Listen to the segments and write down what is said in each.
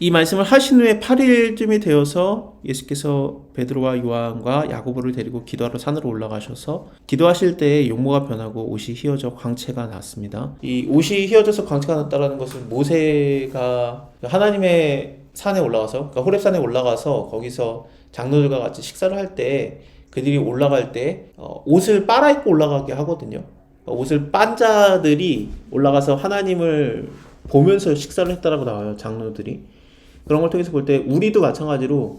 이 말씀을 하신 후에 8일쯤이 되어서 예수께서 베드로와 요한과 야고보를 데리고 기도하러 산으로 올라가셔서 기도하실 때 용모가 변하고 옷이 휘어져 광채가 났습니다. 이 옷이 휘어져서 광채가 났다는 것은 모세가 하나님의 산에 올라가서, 그러니까 호렙산에 올라가서 거기서 장로들과 같이 식사를 할 때 그들이 올라갈 때 옷을 빨아입고 올라가게 하거든요. 옷을 빤 자들이 올라가서 하나님을 보면서 식사를 했다라고 나와요, 장로들이. 그런 걸 통해서 볼 때 우리도 마찬가지로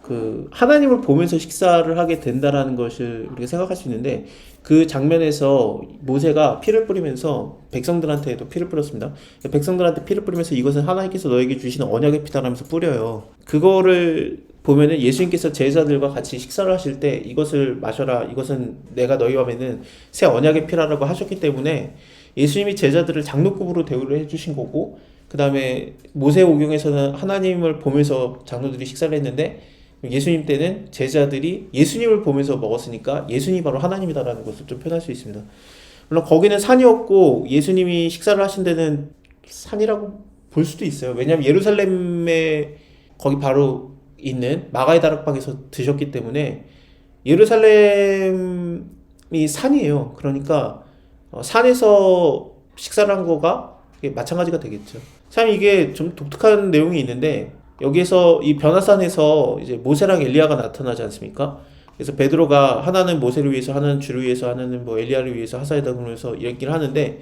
그 하나님을 보면서 식사를 하게 된다라는 것을 우리가 생각할 수 있는데, 그 장면에서 모세가 피를 뿌리면서 백성들한테도 피를 뿌렸습니다. 백성들한테 피를 뿌리면서 이것은 하나님께서 너에게 주시는 언약의 피다라면서 뿌려요. 그거를 보면은 예수님께서 제자들과 같이 식사를 하실 때 이것을 마셔라, 이것은 내가 너희와 맺는 새 언약의 피라라고 하셨기 때문에 예수님이 제자들을 장로급으로 대우를 해주신 거고, 그 다음에 모세오경에서는 하나님을 보면서 장로들이 식사를 했는데 예수님 때는 제자들이 예수님을 보면서 먹었으니까 예수님이 바로 하나님이다라는 것을 좀 표현할 수 있습니다. 물론 거기는 산이었고 예수님이 식사를 하신 데는 산이라고 볼 수도 있어요. 왜냐하면 예루살렘에 거기 바로 있는 마가의 다락방에서 드셨기 때문에 예루살렘이 산이에요. 그러니까 산에서 식사를 한 거가 마찬가지가 되겠죠. 참 이게 좀 독특한 내용이 있는데, 여기에서 이 변화산에서 이제 모세랑 엘리야가 나타나지 않습니까? 그래서 베드로가 하나는 모세를 위해서, 하나는 주를 위해서, 하나는 뭐 엘리야를 위해서 하사이다 그러면서 이야기를 하는데,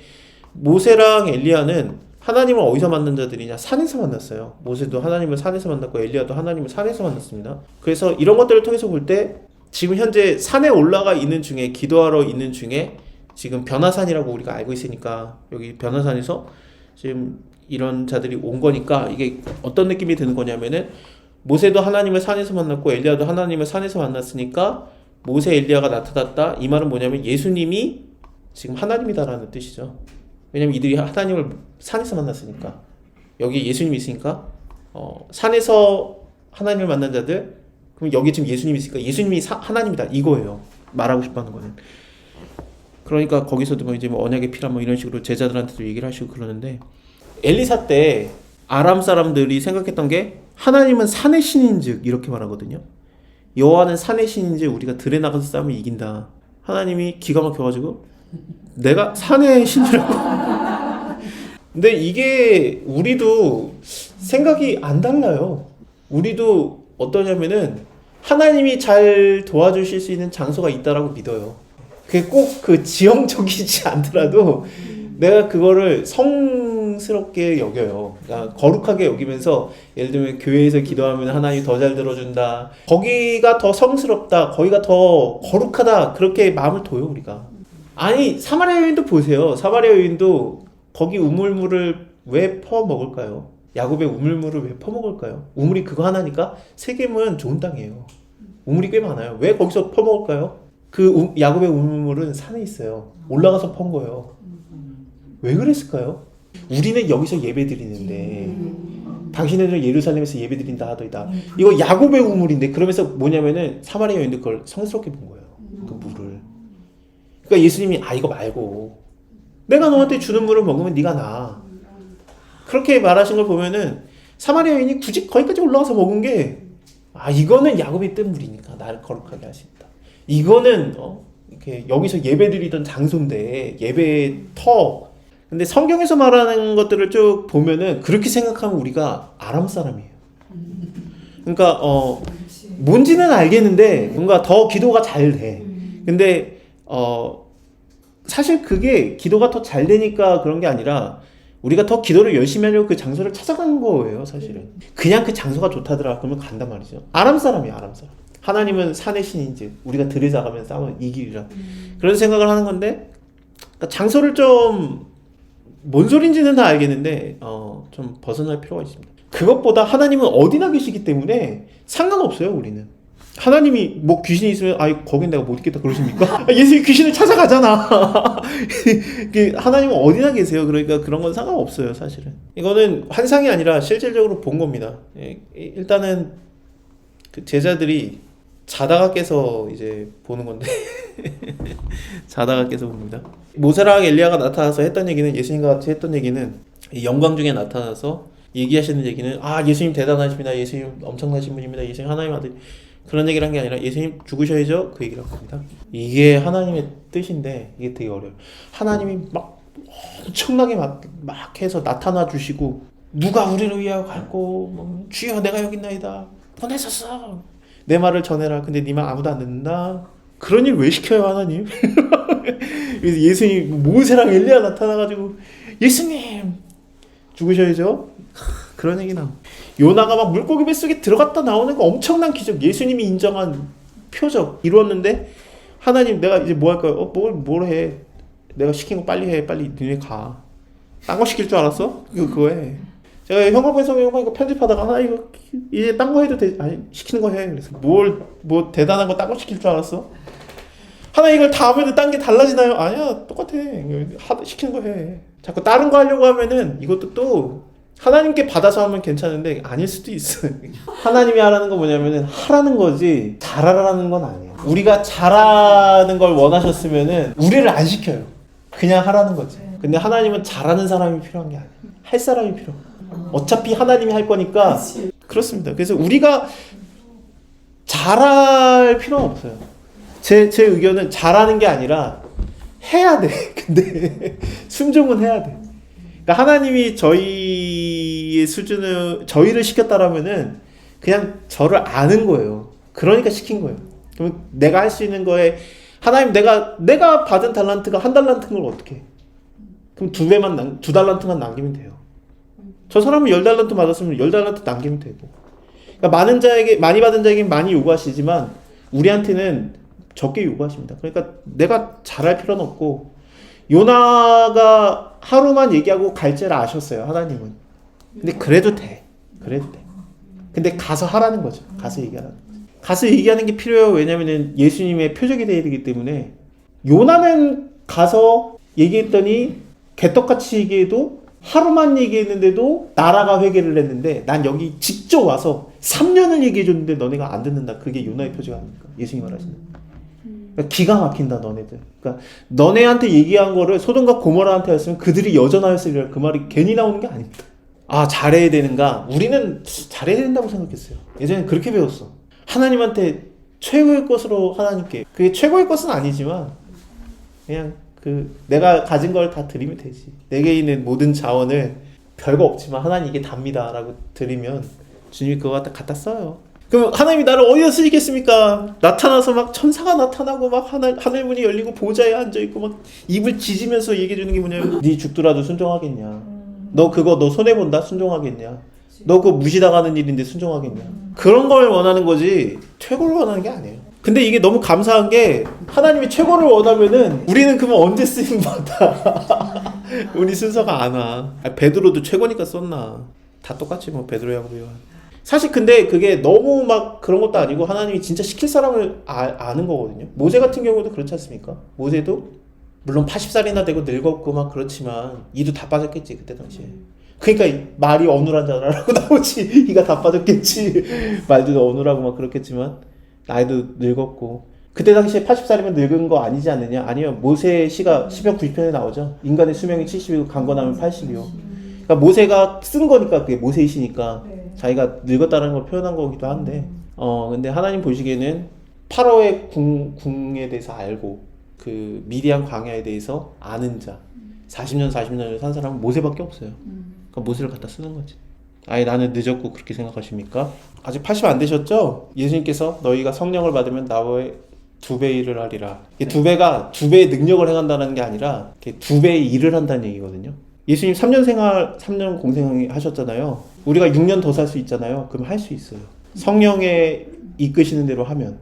모세랑 엘리야는 하나님을 어디서 만난 자들이냐? 산에서 만났어요. 모세도 하나님을 산에서 만났고 엘리야도 하나님을 산에서 만났습니다. 그래서 이런 것들을 통해서 볼 때 지금 현재 산에 올라가 있는 중에, 기도하러 있는 중에 지금 변화산이라고 우리가 알고 있으니까 여기 변화산에서 지금 이런 자들이 온 거니까 이게 어떤 느낌이 드는 거냐면은, 모세도 하나님을 산에서 만났고 엘리야도 하나님을 산에서 만났으니까 모세 엘리야가 나타났다, 이 말은 뭐냐면 예수님이 지금 하나님이다라는 뜻이죠. 왜냐면 이들이 하나님을 산에서 만났으니까. 여기 예수님이 있으니까 산에서 하나님을 만난 자들, 그럼 여기 지금 예수님이 있으니까 예수님이 하나님이다, 이거예요, 말하고 싶어하는 거는. 그러니까 거기서도 뭐 이제 뭐 언약의 피라 뭐 이런 식으로 제자들한테도 얘기를 하시고 그러는데, 엘리사 때 아람 사람들이 생각했던 게 하나님은 산의 신인즉 이렇게 말하거든요. 여호와는 산의 신인즉 우리가 들에 나가서 싸우면 이긴다. 하나님이 기가 막혀가지고 내가 산의 신이라고. 근데 이게 우리도 생각이 안 달라요. 우리도 어떠냐면은 하나님이 잘 도와주실 수 있는 장소가 있다라고 믿어요. 그게 꼭 그 지형적이지 않더라도 내가 그거를 성스럽게 여겨요. 그러니까 거룩하게 여기면서, 예를 들면 교회에서 기도하면 하나님이 더 잘 들어준다, 거기가 더 성스럽다, 거기가 더 거룩하다, 그렇게 마음을 둬요 우리가. 아니 사마리아 여인도 보세요. 사마리아 여인도 거기 우물물을 왜 퍼먹을까요? 야곱의 우물물을 왜 퍼먹을까요? 우물이 그거 하나니까. 세겜은 좋은 땅이에요. 우물이 꽤 많아요. 왜 거기서 퍼먹을까요? 그 야곱의 우물물은 산에 있어요. 올라가서 펀 거예요. 왜 그랬을까요? 우리는 여기서 예배 드리는데 당신네들은 예루살렘에서 예배 드린다 하더이다. 이거 야곱의 우물인데, 그러면서 뭐냐면은 사마리아 여인도 그걸 성스럽게 본 거예요, 그 물을. 그러니까 예수님이 이거 말고 내가 너한테 주는 물을 먹으면 네가 나, 그렇게 말하신 걸 보면은 사마리아 여인이 굳이 거기까지 올라가서 먹은 게, 이거는 야곱이 뜬 물이니까 나를 거룩하게 하신다. 이거는 이렇게 여기서 예배드리던 장소인데, 예배의 터. 근데 성경에서 말하는 것들을 쭉 보면은 그렇게 생각하면 우리가 아람 사람이에요. 그러니까 뭔지는 알겠는데 뭔가 더 기도가 잘 돼. 근데 사실 그게 기도가 더 잘 되니까 그런 게 아니라 우리가 더 기도를 열심히 하려고 그 장소를 찾아간 거예요, 사실은. 그냥 그 장소가 좋다더라 그러면 간단 말이죠. 아람 사람이야, 아람 사람. 하나님은 산의 신인지 우리가 들에 나가면 싸우면 이기리라. 그런 생각을 하는 건데, 그러니까 장소를 좀, 뭔 소린지는 다 알겠는데 좀 벗어날 필요가 있습니다. 그것보다 하나님은 어디나 계시기 때문에 상관없어요, 우리는. 하나님이 뭐 귀신이 있으면 거긴 내가 못 있겠다 그러십니까? 예수님이 귀신을 찾아가잖아. 하나님은 어디나 계세요. 그러니까 그런 건 상관없어요, 사실은. 이거는 환상이 아니라 실질적으로 본 겁니다. 일단은 그 제자들이 자다가 깨서 이제 보는 건데 자다가 깨서 봅니다. 모세랑 엘리야가 나타나서 했던 얘기는, 예수님과 같이 했던 얘기는 영광 중에 나타나서 얘기하시는 얘기는 예수님 대단하십니다. 예수님 엄청나신 분입니다. 예수님 하나님 아들. 그런 얘기를 한 게 아니라 예수님 죽으셔야죠. 그 얘기를 한 겁니다. 이게 하나님의 뜻인데 이게 되게 어려워요. 하나님이 막 엄청나게 막 해서 나타나 주시고 누가 우리를 위하여 갈고 뭐, 주여 내가 여기 있나이다. 보내셨어. 내 말을 전해라. 근데 네 말 아무도 안 듣는다. 그런 일 왜 시켜요 하나님? 그래서 예수님 모세랑 엘리야 나타나가지고 예수님 죽으셔야죠. 그런 얘기 나와. 요나가 막 물고기 뱃속에 들어갔다 나오는 거 엄청난 기적. 예수님이 인정한 표적 이루었는데 하나님 내가 이제 뭐 할까요? 뭘 해? 내가 시킨 거 빨리 해. 빨리 너네 가. 딴 거 시킬 줄 알았어? 그거 해. 제가 형광펜 이거 편집하다가 이거 이제 딴 거 해도 돼. 아니 시키는 거 해. 그래서 뭐 대단한 거 딴 거 시킬 줄 알았어? 하나 이걸 다 하면 딴 게 달라지나요? 아니야 똑같아. 시키는 거 해. 자꾸 다른 거 하려고 하면은 이것도 또 하나님께 받아서 하면 괜찮은데 아닐 수도 있어. 하나님이 하라는 건 뭐냐면은 하라는 거지 잘하라는 건 아니야. 우리가 잘하는 걸 원하셨으면은 우리를 안 시켜요. 그냥 하라는 거지. 근데 하나님은 잘하는 사람이 필요한 게 아니야. 할 사람이 필요. 어차피 하나님이 할 거니까. 그렇습니다. 그래서 우리가 잘할 필요는 없어요. 제 의견은 잘하는 게 아니라 해야 돼. 근데 순종은 해야 돼. 그러니까 하나님이 저희의 수준을 저희를 시켰다라면은 그냥 저를 아는 거예요. 그러니까 시킨 거예요. 그럼 내가 할 수 있는 거에 하나님 내가 받은 달란트가 한 달란트인 걸 어떻게 해? 그럼 두 달란트만 남기면 돼요. 저 사람은 10달란트 받았으면 10달란트 남기면 되고. 그러니까 많이 받은 자에게 많이 요구하시지만 우리한테는 적게 요구하십니다. 그러니까 내가 잘할 필요는 없고 요나가 하루만 얘기하고 갈 줄 아셨어요. 하나님은. 근데 그래도 돼. 근데 가서 하라는 거죠. 가서 얘기하라는 거죠. 가서 얘기하는 게 필요해요. 왜냐면은 예수님의 표적이 되어야 되기 때문에. 요나는 가서 얘기했더니 개떡같이 얘기해도 하루만 얘기했는데도 나라가 회개를 했는데 난 여기 직접 와서 3년을 얘기해줬는데 너네가 안 듣는다. 그게 요나의 표적 아닙니까? 예수님 말하시는. 그러니까 기가 막힌다 너네들. 그러니까 너네한테 얘기한 거를 소돔과 고모라한테 했으면 그들이 여전하였으리라. 그 말이 괜히 나오는 게 아닙니다. 잘해야 되는가? 우리는 잘해야 된다고 생각했어요. 예전에 그렇게 배웠어. 하나님한테 최고의 것으로 하나님께. 그게 최고의 것은 아니지만 그냥 내가 가진 걸 다 드리면 되지. 내게 있는 모든 자원을 별거 없지만 하나님 이게 답니다 라고 드리면 주님이 그거 갖다 써요. 그럼 하나님이 나를 어디서 쓰시겠습니까? 나타나서 막 천사가 나타나고 막 하늘문이 열리고 보좌에 앉아있고 막 입을 짖으면서 얘기해주는 게 뭐냐면 네 죽더라도 순종하겠냐? 너 손해본다? 순종하겠냐? 너 그거 무시당하는 일인데 순종하겠냐? 그런 걸 원하는 거지 최고를 원하는 게 아니에요. 근데 이게 너무 감사한 게 하나님이 최고를 원하면은 우리는 그러면 언제 쓰임 받아? 우리 순서가 안 와. 베드로도 최고니까 썼나? 다 똑같지 뭐 베드로하고 요한. 사실 근데 그게 너무 막 그런 것도 아니고 하나님이 진짜 시킬 사람을 아는 거거든요. 모세 같은 경우도 그렇지 않습니까? 모세도 물론 80살이나 되고 늙었고 막 그렇지만 이도 다 빠졌겠지 그때 당시에. 그러니까 말이 어눌한 자라고 나오지. 이가 다 빠졌겠지. 말도 어눌하고 막 그렇겠지만 나이도 늙었고 그때 당시에 80살이면 늙은 거 아니지 않느냐? 아니요. 모세 시가 10여 90편에 나오죠. 인간의 수명이 70이고 강건하면 80이요. 그러니까 모세가 쓴 거니까 그게 모세의 시니까 자기가 늙었다는 걸 표현한 거기도 한데 근데 하나님 보시기에는 파라오의 궁에 대해서 알고 그 미디안 광야에 대해서 아는 자 40년을 산 사람은 모세밖에 없어요. 그러니까 모세를 갖다 쓰는 거지. 아예 나는 늦었고 그렇게 생각하십니까? 아직 80 안 되셨죠? 예수님께서 너희가 성령을 받으면 나의 2배 일을 하리라. 이 2배가 2배의 능력을 행한다는 게 아니라 2배의 일을 한다는 얘기거든요. 예수님 3년 공생 하셨잖아요. 우리가 6년 더 살 수 있잖아요. 그럼 할 수 있어요. 성령의 이끄시는 대로 하면.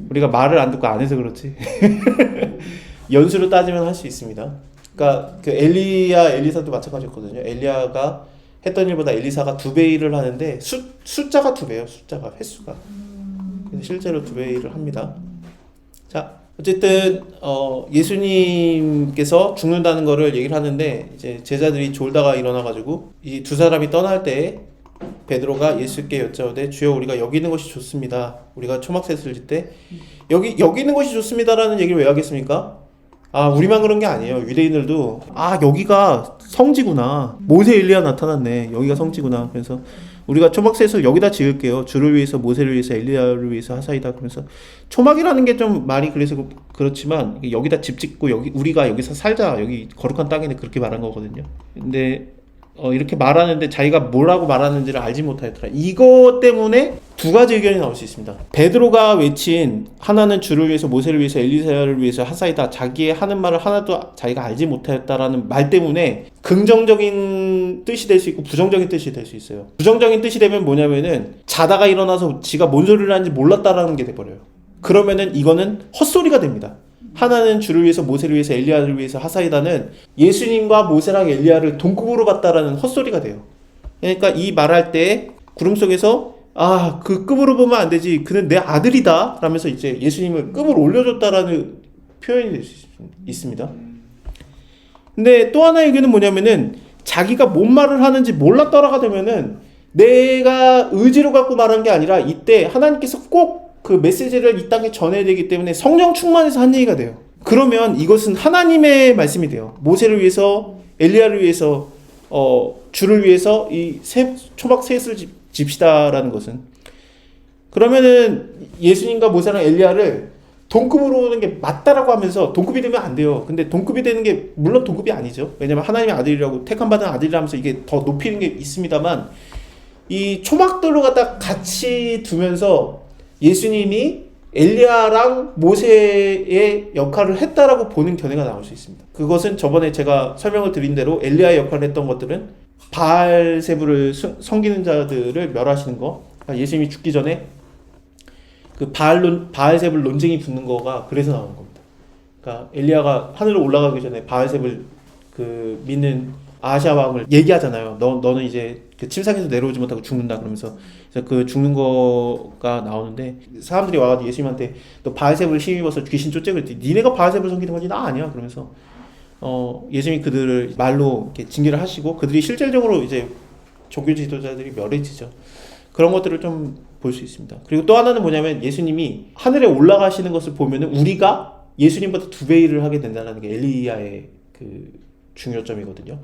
우리가 말을 안 듣고 안 해서 그렇지. 연수로 따지면 할 수 있습니다. 그러니까 그 엘리사도 마찬가지였거든요. 엘리야가 했던 일보다 엘리사가 2배 일을 하는데 숫자가 2배예요. 숫자가 횟수가. 그래서 실제로 2배 일을 합니다. 자, 어쨌든 예수님께서 죽는다는 거를 얘기를 하는데 이제 제자들이 졸다가 일어나가지고 이 두 사람이 떠날 때 베드로가 예수께 여짜오되 주여 우리가 여기 있는 것이 좋습니다. 우리가 초막셋을 질 때 여기 있는 것이 좋습니다라는 얘기를 왜 하겠습니까? 우리만 그런 게 아니에요. 유대인들도 여기가 성지구나. 모세 엘리야 나타났네. 여기가 성지구나. 그래서 우리가 초막새에서 여기다 지을게요. 주를 위해서 모세를 위해서 엘리야를 위해서 하사이다. 그러면서 초막이라는 게 좀 말이 그래서 그렇지만 여기다 집 짓고 여기 우리가 여기서 살자. 여기 거룩한 땅이네. 그렇게 말한 거거든요. 근데 이렇게 말하는데 자기가 뭐라고 말하는지를 알지 못하였더라. 이것 때문에 두 가지 의견이 나올 수 있습니다. 베드로가 외친 하나는 주를 위해서 모세를 위해서 엘리야를 위해서 하사이다. 자기의 하는 말을 하나도 자기가 알지 못하였다라는 말 때문에 긍정적인 뜻이 될 수 있고 부정적인 뜻이 될 수 있어요. 부정적인 뜻이 되면 뭐냐면은 자다가 일어나서 지가 뭔 소리를 하는지 몰랐다라는 게 돼버려요. 그러면은 이거는 헛소리가 됩니다. 하나는 주를 위해서 모세를 위해서 엘리야를 위해서 하사이다는 예수님과 모세랑 엘리야를 동급으로 봤다라는 헛소리가 돼요. 그러니까 이 말할 때 구름 속에서 그 급으로 보면 안 되지. 그는 내 아들이다 라면서 이제 예수님을 급으로 올려줬다라는 표현이 될 수 있습니다. 근데 또 하나의 의견은 뭐냐면은 자기가 뭔 말을 하는지 몰랐더라가 되면은 내가 의지로 갖고 말한 게 아니라 이때 하나님께서 꼭 그 메시지를 이 땅에 전해야 되기 때문에 성령 충만해서 한 얘기가 돼요. 그러면 이것은 하나님의 말씀이 돼요. 모세를 위해서 엘리야를 위해서 주를 위해서 이 초막 셋을 집시다라는 것은 그러면은 예수님과 모세랑 엘리야를 동급으로 오는 게 맞다라고 하면서 동급이 되면 안 돼요. 근데 동급이 되는 게 물론 동급이 아니죠. 왜냐면 하나님의 아들이라고 택함 받은 아들이라면서 이게 더 높이는 게 있습니다만 이 초막들로 갖다 같이 두면서 예수님이 엘리야랑 모세의 역할을 했다라고 보는 견해가 나올 수 있습니다. 그것은 저번에 제가 설명을 드린 대로 엘리야의 역할을 했던 것들은 바알세불을 섬기는 자들을 멸하시는 거. 그러니까 예수님이 죽기 전에 그 바알세불 논쟁이 붙는 거가 그래서 나오는 겁니다. 그러니까 엘리야가 하늘로 올라가기 전에 바알세불 그 믿는 아하시아 왕을 얘기하잖아요. 너는 이제 그 침상에서 내려오지 못하고 죽는다 그러면서 그래서 그 죽는 거가 나오는데 사람들이 와가지고 예수님한테 너 바알세불을 힘입어서 귀신 쫓지 그랬더니 니네가 바알세불 섬기는 거지 나 아니야 그러면서 예수님이 그들을 말로 이렇게 징계를 하시고 그들이 실질적으로 이제 종교 지도자들이 멸해지죠. 그런 것들을 좀 볼 수 있습니다. 그리고 또 하나는 뭐냐면 예수님이 하늘에 올라가시는 것을 보면은 우리가 예수님보다 2배 일을 하게 된다는 게 엘리야의 그 중요점이거든요.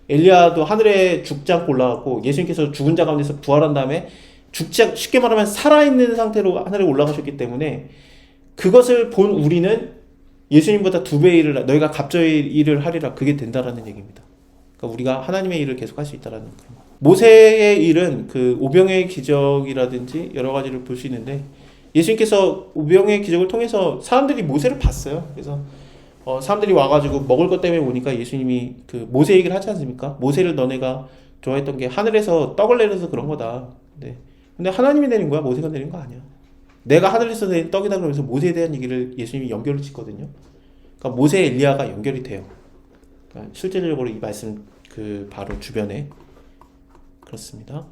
엘리야도 하늘에 죽지 않고 올라갔고 예수님께서 죽은 자 가운데서 부활한 다음에 쉽게 말하면 살아있는 상태로 하늘에 올라가셨기 때문에 그것을 본 우리는 예수님보다 2배 일을 너희가 갑절의 일을 하리라 그게 된다라는 얘기입니다. 그러니까 우리가 하나님의 일을 계속 할 수 있다라는 거예요. 모세의 일은 그 오병의 기적이라든지 여러 가지를 볼 수 있는데 예수님께서 오병의 기적을 통해서 사람들이 모세를 봤어요. 그래서 사람들이 와가지고 먹을 것 때문에 오니까 예수님이 그 모세 얘기를 하지 않습니까? 모세를 너네가 좋아했던 게 하늘에서 떡을 내려서 그런 거다. 네. 근데 하나님이 내린 거야? 모세가 내린 거 아니야. 내가 하늘에서 내린 떡이다 그러면서 모세에 대한 얘기를 예수님이 연결을 짓거든요. 그러니까 모세 엘리야가 연결이 돼요. 그러니까 실질적으로 이 말씀 그 바로 주변에 그렇습니다.